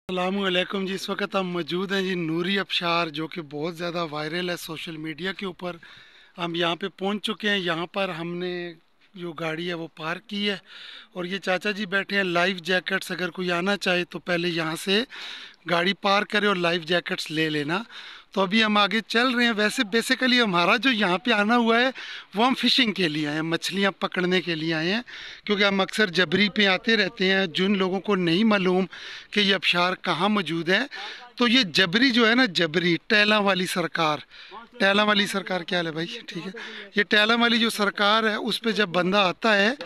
अस्सलामुअलैकुम जी। इस वक्त हम मौजूद हैं जी नूरी अबशार, जो कि बहुत ज़्यादा वायरल है सोशल मीडिया के ऊपर। हम यहाँ पे पहुँच चुके हैं। यहाँ पर हमने जो गाड़ी है वो पार्क की है और ये चाचा जी बैठे हैं। लाइफ जैकेट्स अगर कोई आना चाहे तो पहले यहाँ से गाड़ी पार्क करे और लाइफ जैकेट्स ले लेना। तो अभी हम आगे चल रहे हैं। वैसे बेसिकली हमारा जो यहाँ पे आना हुआ है वो हम फिशिंग के लिए आए हैं, मछलियाँ पकड़ने के लिए आए हैं, क्योंकि हम अक्सर जबरी पे आते रहते हैं। जिन लोगों को नहीं मालूम कि ये आबशार कहाँ मौजूद है, तो ये जबरी जो है ना, जबरी टैला वाली सरकार, टैला वाली सरकार क्या है भाई, ठीक है, ये टैला वाली जो सरकार है उस पर जब बंदा आता है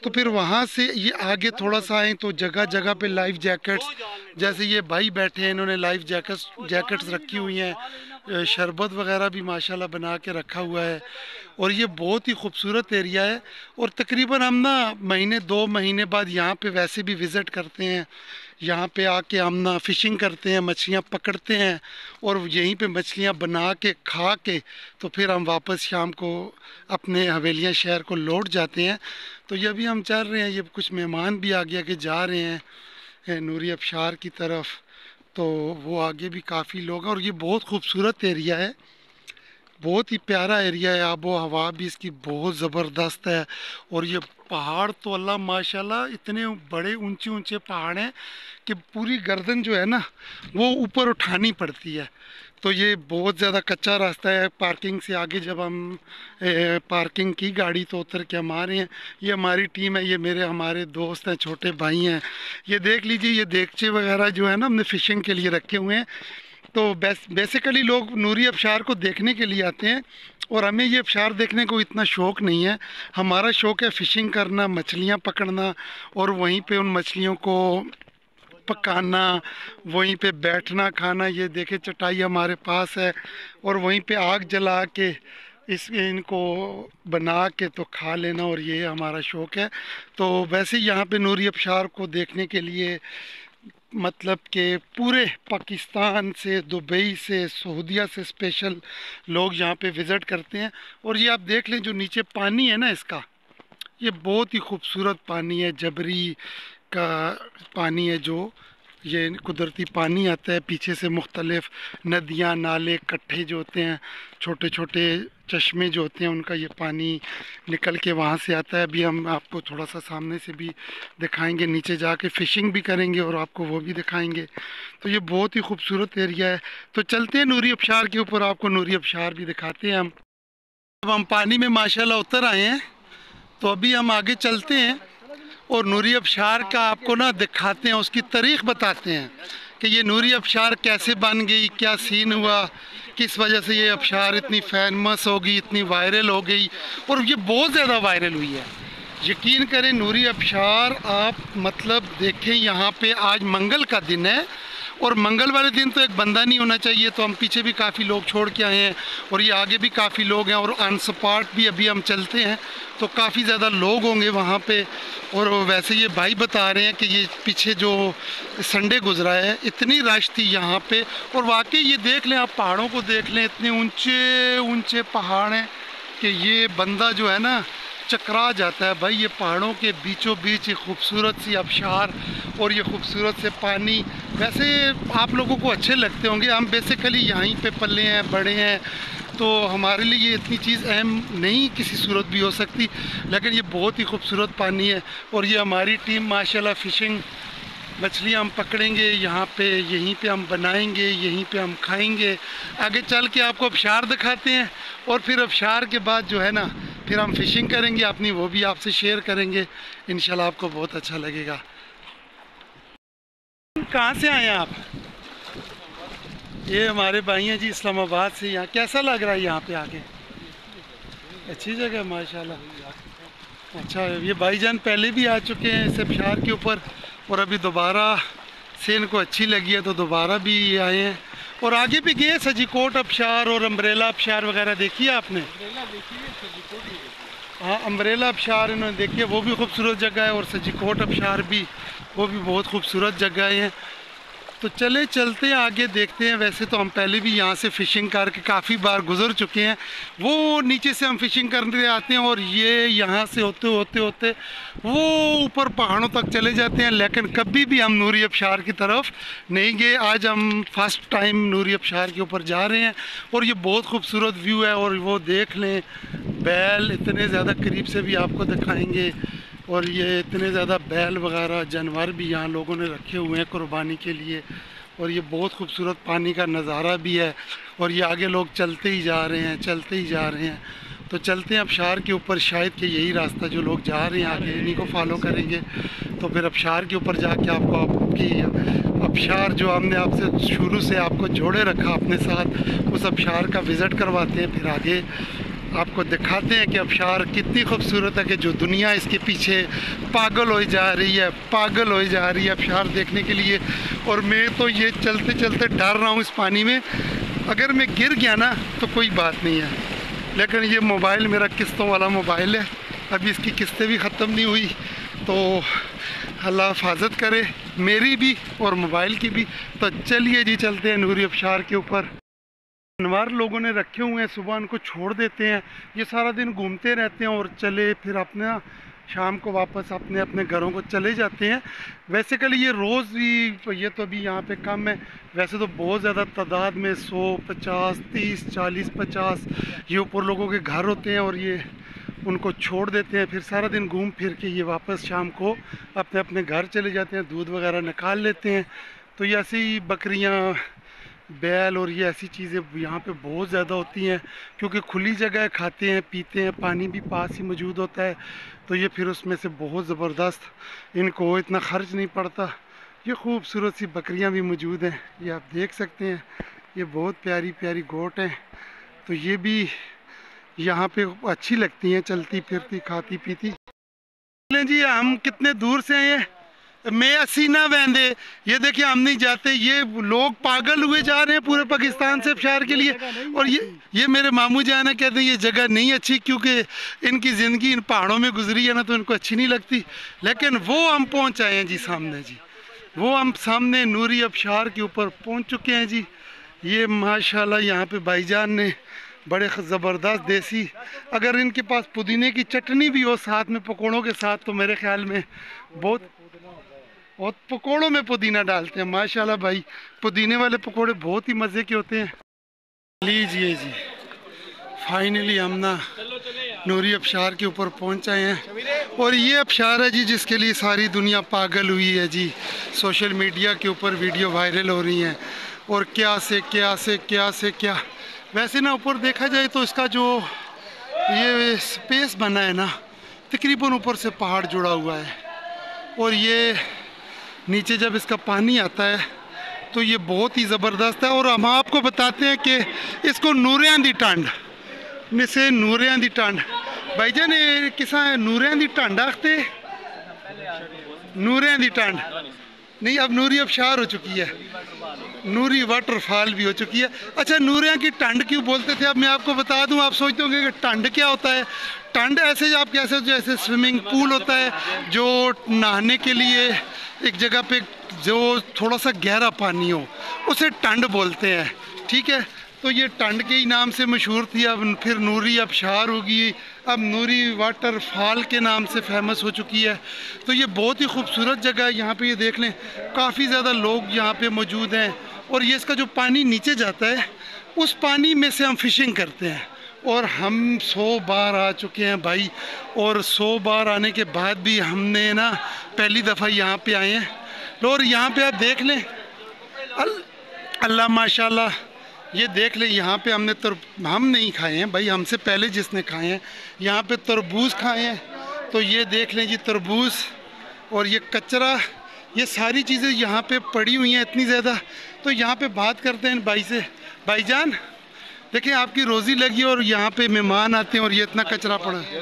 तो फिर वहाँ से ये आगे थोड़ा सा आए तो जगह जगह पे लाइफ जैकेट्स, जैसे ये भाई बैठे हैं, इन्होंने लाइफ जैकेट्स रखी हुई हैं। शरबत वगैरह भी माशाल्लाह बना के रखा हुआ है और ये बहुत ही खूबसूरत एरिया है। और तकरीबन हम ना महीने 2 महीने बाद यहाँ पे वैसे भी विज़िट करते हैं। यहाँ पे आके हम ना फ़िशिंग करते हैं, मछलियाँ पकड़ते हैं और यहीं पे मछलियाँ बना के खा के तो फिर हम वापस शाम को अपने हवेलियाँ शहर को लौट जाते हैं। तो ये भी हम चल रहे हैं, ये कुछ मेहमान भी आगे आगे जा रहे हैं नूरी अबशार की तरफ। तो वो आगे भी काफ़ी लोग हैं और ये बहुत खूबसूरत एरिया है, बहुत ही प्यारा एरिया है। आबो हवा भी इसकी बहुत ज़बरदस्त है। और ये पहाड़ तो अल्लाह माशाल्लाह इतने बड़े ऊंचे ऊंचे पहाड़ हैं कि पूरी गर्दन जो है ना वो ऊपर उठानी पड़ती है। तो ये बहुत ज़्यादा कच्चा रास्ता है। पार्किंग से आगे जब हम पार्किंग की गाड़ी तो उतर के हम आ रहे हैं। ये हमारी टीम है, ये हमारे दोस्त हैं, छोटे भाई हैं। ये देख लीजिए, ये देगचे वगैरह जो है ना हमने फ़िशिंग के लिए रखे हुए हैं। तो बेसिकली लोग नूरी अबशार को देखने के लिए आते हैं और हमें ये अबशार देखने को इतना शौक़ नहीं है। हमारा शौक़ है फ़िशिंग करना, मछलियाँ पकड़ना और वहीं पे उन मछलियों को पकाना, वहीं पे बैठना खाना। ये देखे चटाई हमारे पास है और वहीं पे आग जला के इनको बना के तो खा लेना, और ये हमारा शौक़ है। तो वैसे यहाँ पे नूरी अबशार को देखने के लिए मतलब कि पूरे पाकिस्तान से, दुबई से, सऊदीया से स्पेशल लोग यहाँ पे विज़िट करते हैं। और ये आप देख लें जो नीचे पानी है ना इसका, ये बहुत ही खूबसूरत पानी है, जबरी का पानी है। जो ये कुदरती पानी आता है पीछे से, मुख्तलिफ नदियाँ नाले इकट्ठे जो होते हैं, छोटे छोटे चश्मे जो होते हैं, उनका ये पानी निकल के वहाँ से आता है। अभी हम आपको थोड़ा सा सामने से भी दिखाएंगे, नीचे जाके फ़िशिंग भी करेंगे और आपको वो भी दिखाएंगे। तो ये बहुत ही खूबसूरत एरिया है। तो चलते हैं नूरी अबशार के ऊपर, आपको नूरी अबशार भी दिखाते हैं हम। अब हम पानी में माशाल्लाह उतर आए हैं, तो अभी हम आगे चलते हैं और नूरी अबशार का आपको ना दिखाते हैं, उसकी तारीख़ बताते हैं कि ये नूरी अबशार कैसे बन गई, क्या सीन हुआ, किस वजह से ये अबशार इतनी फेमस हो गई, इतनी वायरल हो गई। और ये बहुत ज़्यादा वायरल हुई है, यकीन करें। नूरी अबशार आप मतलब देखें, यहाँ पे आज मंगल का दिन है और मंगल वाले दिन तो एक बंदा नहीं होना चाहिए। तो हम पीछे भी काफ़ी लोग छोड़ के आए हैं और ये आगे भी काफ़ी लोग हैं और ऑन स्पॉट भी अभी हम चलते हैं तो काफ़ी ज़्यादा लोग होंगे वहाँ पे। और वैसे ये भाई बता रहे हैं कि ये पीछे जो संडे गुजरा है इतनी रश थी यहाँ पे। और वाकई ये देख लें, आप पहाड़ों को देख लें, इतने ऊंचे ऊंचे पहाड़ हैं कि ये बंदा जो है ना चकरा जाता है। भाई ये पहाड़ों के बीचों बीच ये खूबसूरत सी आबशार और ये खूबसूरत से पानी, वैसे आप लोगों को अच्छे लगते होंगे। हम बेसिकली यहीं पे पले हैं, बड़े हैं, तो हमारे लिए ये इतनी चीज़ अहम नहीं किसी सूरत भी हो सकती, लेकिन ये बहुत ही खूबसूरत पानी है। और ये हमारी टीम माशाल्लाह फ़िशिंग, मछलियाँ हम पकड़ेंगे यहाँ पे, यहीं पे हम बनाएंगे, यहीं पे हम खाएंगे। आगे चल के आपको अबशार दिखाते हैं और फिर अबशार के बाद जो है ना फिर हम फ़िशिंग करेंगे अपनी, वो भी आपसे शेयर करेंगे। इंशाल्लाह आपको बहुत अच्छा लगेगा। कहाँ से आए हैं आप? ये हमारे भाई हैं जी इस्लामाबाद से। यहाँ कैसा लग रहा है यहाँ पे आके? अच्छी जगह माशाल्लाह। अच्छा, ये भाईजान पहले भी आ चुके हैं इस अबशार के ऊपर और अभी दोबारा से इनको अच्छी लगी है तो दोबारा भी आए हैं। और आगे भी गए सजीकोट अबशार और अम्ब्रेला अबशार वगैरह देखी है आपने? हाँ, अम्ब्रेला अबशार इन्होंने देखी है, वो भी खूबसूरत जगह है। और सजीकोट अबशार भी, वो भी बहुत खूबसूरत जगह हैं। तो चले चलते हैं आगे, देखते हैं। वैसे तो हम पहले भी यहाँ से फ़िशिंग करके काफ़ी बार गुज़र चुके हैं। वो नीचे से हम फ़िशिंग करने आते हैं और ये यहाँ से होते होते होते वो ऊपर पहाड़ों तक चले जाते हैं, लेकिन कभी भी हम नूरी आबशार की तरफ नहीं गए। आज हम फर्स्ट टाइम नूरी आबशार के ऊपर जा रहे हैं और ये बहुत खूबसूरत व्यू है। और वो देख लें, बैल इतने ज़्यादा करीब से भी आपको दिखाएंगे। और ये इतने ज़्यादा बैल वगैरह जानवर भी यहाँ लोगों ने रखे हुए हैं कुर्बानी के लिए। और ये बहुत खूबसूरत पानी का नज़ारा भी है। और ये आगे लोग चलते ही जा रहे हैं, चलते ही जा रहे हैं। तो चलते हैं आबशार के ऊपर, शायद कि यही रास्ता जो लोग जा रहे हैं आगे इन्हीं को फॉलो करेंगे। तो फिर आबशार के ऊपर जाके आपको आपकी आबशार जो हमने आपसे शुरू से आपको जोड़े रखा अपने साथ, उस आबशार का विज़िट करवाते हैं। फिर आगे आपको दिखाते हैं कि आबशार कितनी खूबसूरत है कि जो दुनिया इसके पीछे पागल हो जा रही है, पागल हो जा रही है आबशार देखने के लिए। और मैं तो ये चलते चलते डर रहा हूँ इस पानी में, अगर मैं गिर गया ना तो कोई बात नहीं है, लेकिन ये मोबाइल मेरा किस्तों वाला मोबाइल है, अभी इसकी किस्तें भी ख़त्म नहीं हुई। तो अल्लाह हिफाजत करे मेरी भी और मोबाइल की भी। तो चलिए जी चलते हैं नूरी आबशार के ऊपर। जानवर लोगों ने रखे हुए हैं, सुबह उनको छोड़ देते हैं, ये सारा दिन घूमते रहते हैं और चले फिर अपना शाम को वापस अपने अपने घरों को चले जाते हैं। वैसे कल ये रोज़ ही, ये तो अभी यहाँ पे कम है, वैसे तो बहुत ज़्यादा तादाद में 100, 50, 30, 40, 50 ये ऊपर लोगों के घर होते हैं और ये उनको छोड़ देते हैं। फिर सारा दिन घूम फिर के ये वापस शाम को अपने अपने घर चले जाते हैं, दूध वगैरह निकाल लेते हैं। तो ये ऐसी बकरियाँ, बैल और ये ऐसी चीज़ें यहाँ पे बहुत ज़्यादा होती हैं, क्योंकि खुली जगह खाते हैं पीते हैं, पानी भी पास ही मौजूद होता है। तो ये फिर उसमें से बहुत ज़बरदस्त, इनको इतना ख़र्च नहीं पड़ता। ये खूबसूरत सी बकरियाँ भी मौजूद हैं, ये आप देख सकते हैं। ये बहुत प्यारी प्यारी गोट हैं। तो ये भी यहाँ पे अच्छी लगती हैं, चलती फिरती खाती पीती। जी हम कितने दूर से आए हैं, मैं असीना वैंदे, ये देखिए हम नहीं जाते, ये लोग पागल हुए जा रहे हैं पूरे पाकिस्तान से आबशार के लिए। और ये मेरे मामू जान है, कहते हैं ये जगह नहीं अच्छी, क्योंकि इनकी ज़िंदगी इन पहाड़ों में गुजरी है ना, तो इनको अच्छी नहीं लगती। लेकिन वो हम पहुंच आए हैं जी सामने, जी वो हम सामने नूरी आबशार के ऊपर पहुंच चुके हैं जी। ये माशाल्लाह यहाँ पे भाईजान ने बड़े ज़बरदस्त देसी, अगर इनके पास पुदीने की चटनी भी हो साथ में पकौड़ों के साथ, तो मेरे ख्याल में बहुत, और पकोड़ों में पुदीना डालते हैं माशाल्लाह भाई, पुदीने वाले पकोड़े बहुत ही मज़े के होते हैं। लीजिए जी फाइनली हम ना नूरी आबशार के ऊपर पहुंच आए हैं। और ये आबशार है जी जिसके लिए सारी दुनिया पागल हुई है जी, सोशल मीडिया के ऊपर वीडियो वायरल हो रही हैं और क्या से क्या से क्या से क्या। वैसे ना ऊपर देखा जाए तो इसका जो ये स्पेस बना है ना, तकरीबन ऊपर से पहाड़ जुड़ा हुआ है और ये नीचे जब इसका पानी आता है तो ये बहुत ही ज़बरदस्त है। और हम आपको बताते हैं कि इसको नूरियां दी टंड से, नूरियां दी टंड भाईजान किसा है, नूरियां दी टंड आखते, नूरियां दी टंड नहीं, अब नूरी आबशार हो चुकी है, नूरी वाटरफॉल भी हो चुकी है। अच्छा नूरियां की टंड क्यों बोलते थे, अब मैं आपको बता दूं, आप सोचते होंगे कि टंड क्या होता है। टंड ऐसे आप कैसे, जैसे स्विमिंग पूल होता है जो नहाने के लिए एक जगह पे जो थोड़ा सा गहरा पानी हो, उसे टंड बोलते हैं, ठीक है। तो ये टंड के ही नाम से मशहूर थी, अब फिर नूरी आबशार होगी, अब नूरी वाटरफॉल के नाम से फेमस हो चुकी है। तो ये बहुत ही खूबसूरत जगह है, यहाँ पे ये देख लें काफ़ी ज़्यादा लोग यहाँ पे मौजूद हैं। और ये इसका जो पानी नीचे जाता है, उस पानी में से हम फिशिंग करते हैं और हम 100 बार आ चुके हैं भाई। और 100 बार आने के बाद भी हमने ना पहली दफ़ा यहाँ पे आए हैं। और यहाँ पे आप देख लें, अल्लाह माशाल्लाह, ये देख लें यहाँ पे हमने हम नहीं खाए हैं भाई, हमसे पहले जिसने खाए हैं यहाँ पे तरबूज खाए हैं। तो ये देख लें जी तरबूज और ये कचरा, ये सारी चीज़ें यहाँ पे पड़ी हुई हैं इतनी ज़्यादा। तो यहाँ पे बात करते हैं भाई से, भाईजान देखिए आपकी रोज़ी लगी और यहाँ पे मेहमान आते हैं और ये इतना कचरा पड़ा है।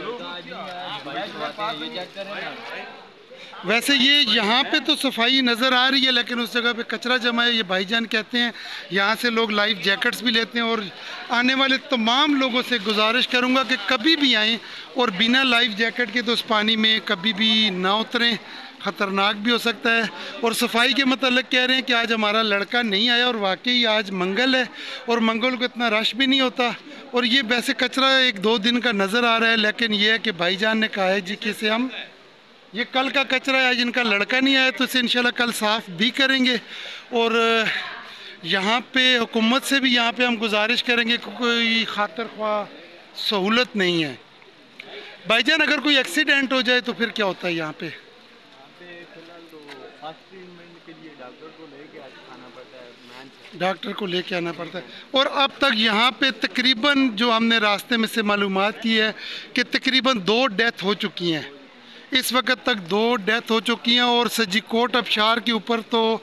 वैसे ये यहाँ पे तो सफाई नज़र आ रही है, लेकिन उस जगह पे कचरा जमा है। ये भाईजान कहते हैं यहाँ से लोग लाइफ जैकेट्स भी लेते हैं। और आने वाले तमाम लोगों से गुजारिश करूँगा कि कभी भी आएँ और बिना लाइफ जैकेट के तो उस पानी में कभी भी ना उतरें, ख़तरनाक भी हो सकता है। और सफाई के मतलब कह रहे हैं कि आज हमारा लड़का नहीं आया और वाकई आज मंगल है और मंगल को इतना रश भी नहीं होता। और ये वैसे कचरा 1-2 दिन का नज़र आ रहा है, लेकिन ये है कि भाईजान ने कहा है जी कि इसे हम, ये कल का कचरा है, जिनका लड़का नहीं आया तो इसे इंशाल्लाह कल साफ़ भी करेंगे। और यहाँ पे हुकूमत से भी यहाँ पे हम गुजारिश करेंगे कि कोई खातिर ख्वाह सहूलत नहीं है। भाईजान अगर कोई एक्सीडेंट हो जाए तो फिर क्या होता है यहाँ पे? फिलहाल तो फर्स्ट ट्रीटमेंट के लिए डॉक्टर को लेके आना पड़ता है, डॉक्टर को लेके आना पड़ता है। और अब तक यहाँ पे तकरीबन जो हमने रास्ते में से मालूमात की है कि तकरीबन 2 डेथ हो चुकी हैं। इस वक्त तक 2 डेथ हो चुकी हैं और सजीकोट अबशार के ऊपर तो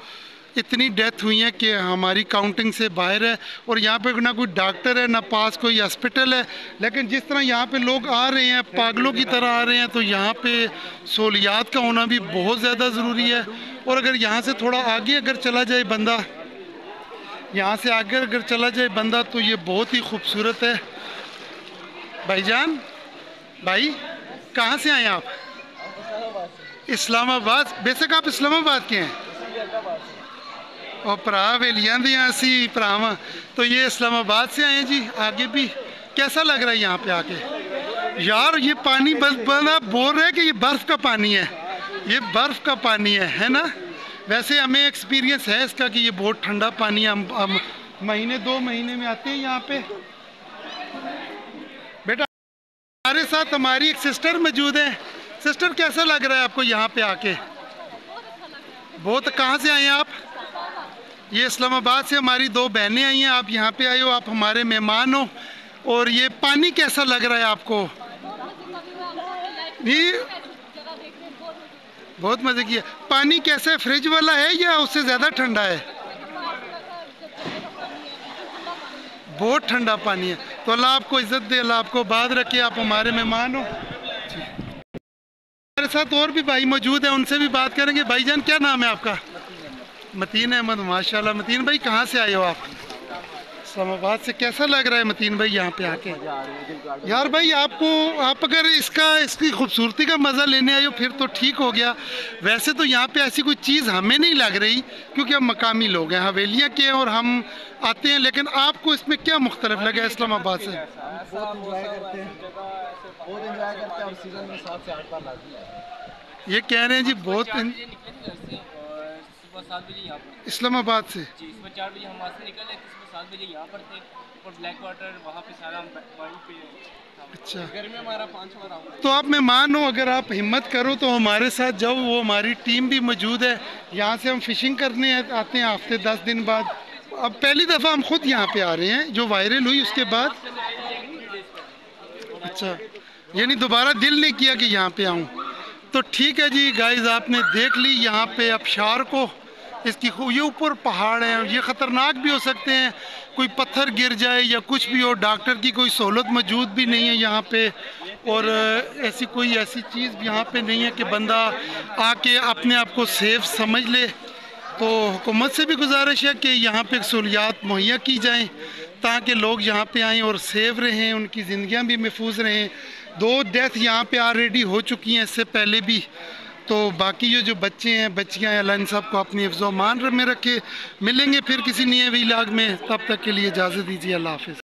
इतनी डेथ हुई है कि हमारी काउंटिंग से बाहर है। और यहाँ पे ना कोई डॉक्टर है, ना पास कोई हॉस्पिटल है। लेकिन जिस तरह यहाँ पे लोग आ रहे हैं, पागलों की तरह आ रहे हैं, तो यहाँ पे सहूलियात का होना भी बहुत ज़्यादा ज़रूरी है। और अगर यहाँ से थोड़ा आगे अगर चला जाए बंदा, यहाँ से आगे अगर चला जाए बंदा, तो ये बहुत ही खूबसूरत है। भाईजान, भाई कहाँ से आए आप? इस्लामाबाद। बेशक आप इस्लामाबाद के हैं और भरा वेलियां दी असी भरावां, तो ये इस्लामाबाद से आए हैं जी। आगे भी कैसा लग रहा है यहाँ पे आके? यार ये पानी बंदा बोल रहा है कि ये बर्फ़ का पानी है, ये बर्फ़ का पानी है ना? वैसे हमें एक्सपीरियंस है इसका कि ये बहुत ठंडा पानी है। हम महीने 2 महीने में आते हैं यहाँ पे। बेटा हमारे साथ हमारी एक सिस्टर मौजूद है। सिस्टर कैसा लग रहा है आपको यहाँ पे आके? बहुत। कहाँ से आए हैं आप? ये इस्लामाबाद से हमारी 2 बहनें आई हैं। आप यहाँ पे आए हो, आप हमारे मेहमान हो। और ये पानी कैसा लग रहा है आपको? नहीं, बहुत मज़े की है। पानी कैसा है? फ्रिज वाला है या उससे ज़्यादा ठंडा है? बहुत ठंडा पानी है। तो अल्लाह आपको इज़्ज़त दे, अल्लाह आपको बात रखे। आप हमारे मेहमान हो। हमारे साथ और भी भाई मौजूद हैं, उनसे भी बात करेंगे। भाईजान क्या नाम है आपका? मतीन अहमद। माशाल्लाह। मतीन भाई कहाँ से आए हो आप? इस्लामाबाद से। कैसा लग रहा है मतीन भाई यहाँ पे आके? यार भाई आपको, आप अगर इसकी खूबसूरती का मज़ा लेने आए हो फिर तो ठीक हो गया। वैसे तो यहाँ पे ऐसी कोई चीज़ हमें नहीं लग रही क्योंकि हम मकामी लोग हैं, हवेलियाँ के हैं और हम आते हैं। लेकिन आपको इसमें क्या मुख्तलिफ लगा इस्लामाबाद से? ये कह रहे हैं जी बहुत। इस्लामाबाद से सुबह 4 बजे हम वहाँ से निकले थे, सुबह 7 बजे यहाँ पर थे और ब्लैक वाटर वहाँ पे सारा हम वहीं पे। अच्छा, घर में हमारा 5 राउंड। तो आप मेहमान हो, अगर आप हिम्मत करो तो हमारे साथ जाओ। वो हमारी टीम भी मौजूद है। यहाँ से हम फ़िशिंग करने आते हैं हफ्ते 10 दिन बाद। अब पहली दफ़ा हम खुद यहाँ पे आ रहे हैं, जो वायरल हुई उसके बाद। अच्छा, यानी दोबारा दिल नहीं किया कि यहाँ पे आऊँ। तो ठीक है जी गाइस, आपने देख ली यहाँ पे आबशार को। इसकी ये ऊपर पहाड़ हैं, ये ख़तरनाक भी हो सकते हैं, कोई पत्थर गिर जाए या कुछ भी हो। डॉक्टर की कोई सहूलत मौजूद भी नहीं है यहाँ पे। और ऐसी चीज़ यहाँ पे नहीं है कि बंदा आके अपने आप को सेफ समझ ले। तो हुकूमत से भी गुजारिश है कि यहाँ पे सहूलियात मुहैया की जाएँ ताकि लोग यहाँ पे आएँ और सेफ रहें, उनकी ज़िंदगियाँ भी महफूज रहें। 2 डेथ यहाँ पे ऑलरेडी हो चुकी हैं इससे पहले भी। तो बाकी जो बच्चे हैं, बच्चियाँ हैं, अल्लाह इन सब को अपनी हिफ्ज़-ओ-मान में रखे। मिलेंगे फिर किसी नए व्लॉग में, तब तक के लिए इजाज़त दीजिए। अल्लाह हाफ़िज़।